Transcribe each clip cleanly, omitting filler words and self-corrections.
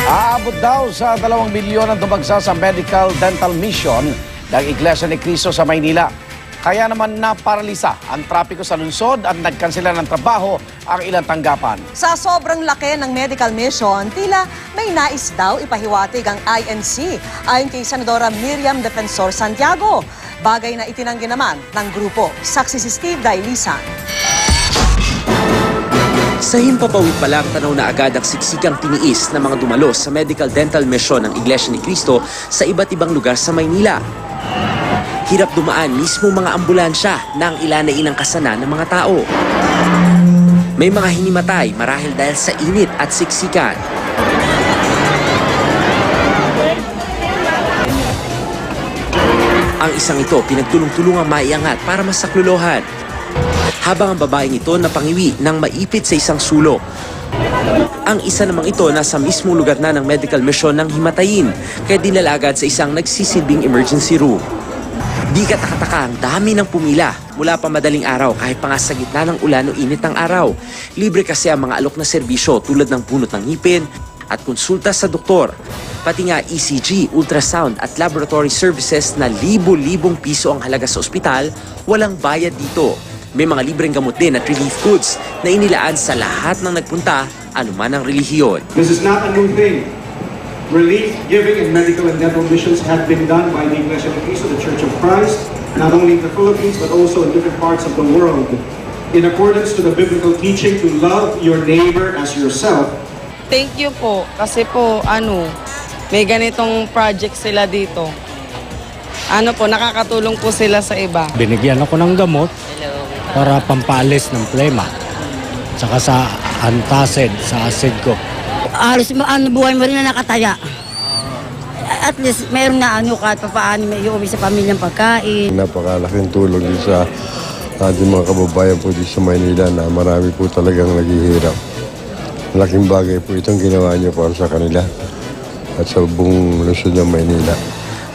Aabot daw sa 2 milyon ang tumagsa sa medical dental mission ng Iglesia ni Cristo sa Maynila. Kaya naman naparalisa ang trapiko sa lungsod at nagkansela ng trabaho ang ilang tanggapan. Sa sobrang laki ng medical mission, tila may nais daw ipahiwatig ang INC ayon kay Senadora Miriam Defensor Santiago. Bagay na itinanggi naman ng grupo. Saksi si Steve Dailisan. Sa himpapawid pa lang, tanaw na agad ang siksikang tiniis ng mga dumalos sa medical dental mission ng Iglesia ni Cristo sa iba't ibang lugar sa Maynila. Hirap dumaan mismo mga ambulansya na ang ilan ay inangkasanan ng mga tao. May mga hinimatay marahil dahil sa init at siksikan. Ang isang ito pinagtulong-tulungang maiangat para masaklolohan. Habang ang babaeng ito napangiwi nang maipit sa isang sulok. Ang isa namang ito nasa mismong lugar na ng medical mission ng himatayin, kaya dinala agad sa isang nagsisilbing emergency room. Di katakataka ang dami ng pumila mula pa madaling araw kahit pa nga sa gitna ng ulan o init ng araw. Libre kasi ang mga alok na serbisyo tulad ng punot ng ngipin at konsulta sa doktor. Pati nga ECG, ultrasound at laboratory services na libo-libong piso ang halaga sa ospital, walang bayad dito. May mga libreng gamot din at relief goods na inilaan sa lahat ng nagpunta, anuman ang relihiyon. This is not a new thing. Relief giving and medical and dental missions have been done by the Iglesia ni Cristo, the Church of Christ, not only in the Philippines but also in different parts of the world. In accordance to the biblical teaching to love your neighbor as yourself. Thank you po kasi po may ganitong project sila dito. Nakakatulong po sila sa iba. Binigyan ako ng gamot para pampalis ng plema. Tsaka sa antacid, sa acid ko. Alis mo, buhay mo rin na nakataya. At least, mayroon na kahit papaano may iuwi sa pamilyang pagkain. Napakalaking tulong din sa ating mga kababayan po dito sa Maynila na marami po talagang naghihirap. Malaking bagay po itong ginawa niyo para sa kanila at sa buong lungsod ng Maynila.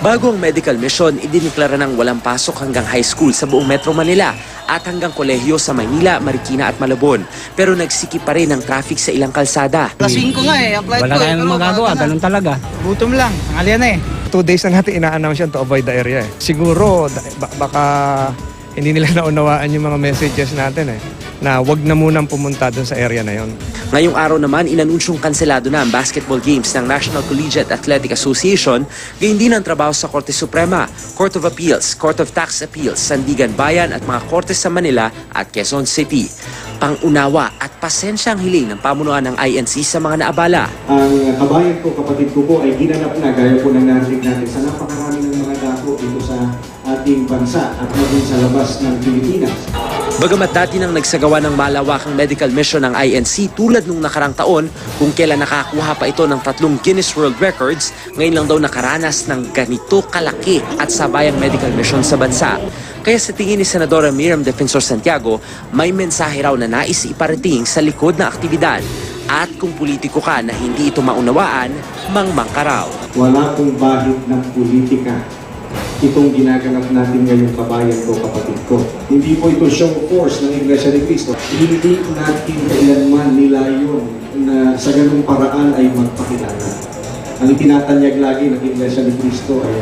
Bago ang medical mission, idiniklara ng walang pasok hanggang high school sa buong Metro Manila at hanggang kolehiyo sa Maynila, Marikina at Malabon. Pero nagsikip pa rin ang traffic sa ilang kalsada. Lasing ko nga apply Wala tayong magagawa, ganun talaga. Gutom lang, ang alyan na 2 days na natin ina-announce yan to avoid the area. Siguro, baka hindi nila naunawaan yung mga messages natin na wag na munang pumunta dun sa area na yon. Ngayong araw naman, inanunsyong kanselado na ang basketball games ng National Collegiate Athletic Association, gayon din ang trabaho sa Korte Suprema, Court of Appeals, Court of Tax Appeals, Sandigan Bayan at mga korte sa Manila at Quezon City. Pangunawa at pasensya ang hiling ng pamunuan ng INC sa mga naabala. Ang kabayan ko, kapatid ko po ay ginanap na gaya po ng narinig natin sa napakarami ng mga dako dito sa ating bansa at maging sa labas ng Pilipinas. Bagamat dati nang nagsagawa ng malawakang medical mission ng INC tulad nung nakarang taon kung kailan nakakuha pa ito ng 3 Guinness World Records, ngayon lang daw nakaranas ng ganito kalaki at sabayang medical mission sa bansa. Kaya sa tingin ni Senadora Miriam Defensor Santiago, may mensahe raw na nais iparating sa likod na aktibidad. At kung politiko ka na hindi ito maunawaan, mangmang ka raw. Wala pong bahid ng politika itong ginaganap natin ngayong kabayan ko, kapatid ko. Hindi po ito show force ng Iglesia ni Cristo. Hindi natin kailanman nilayon na sa ganung paraan ay magpakilala. Ang itinatanyag lagi ng Iglesia ni Cristo ay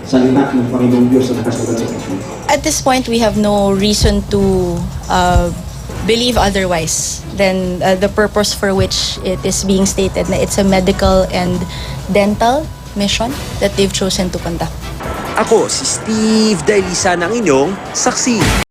salita ng Panginoong Diyos na nakasulat sa Biblia. At this point, we have no reason to believe otherwise than the purpose for which it is being stated na it's a medical and dental mission that they've chosen to conduct. Ako si Steve Dailisa ng inyong saksi.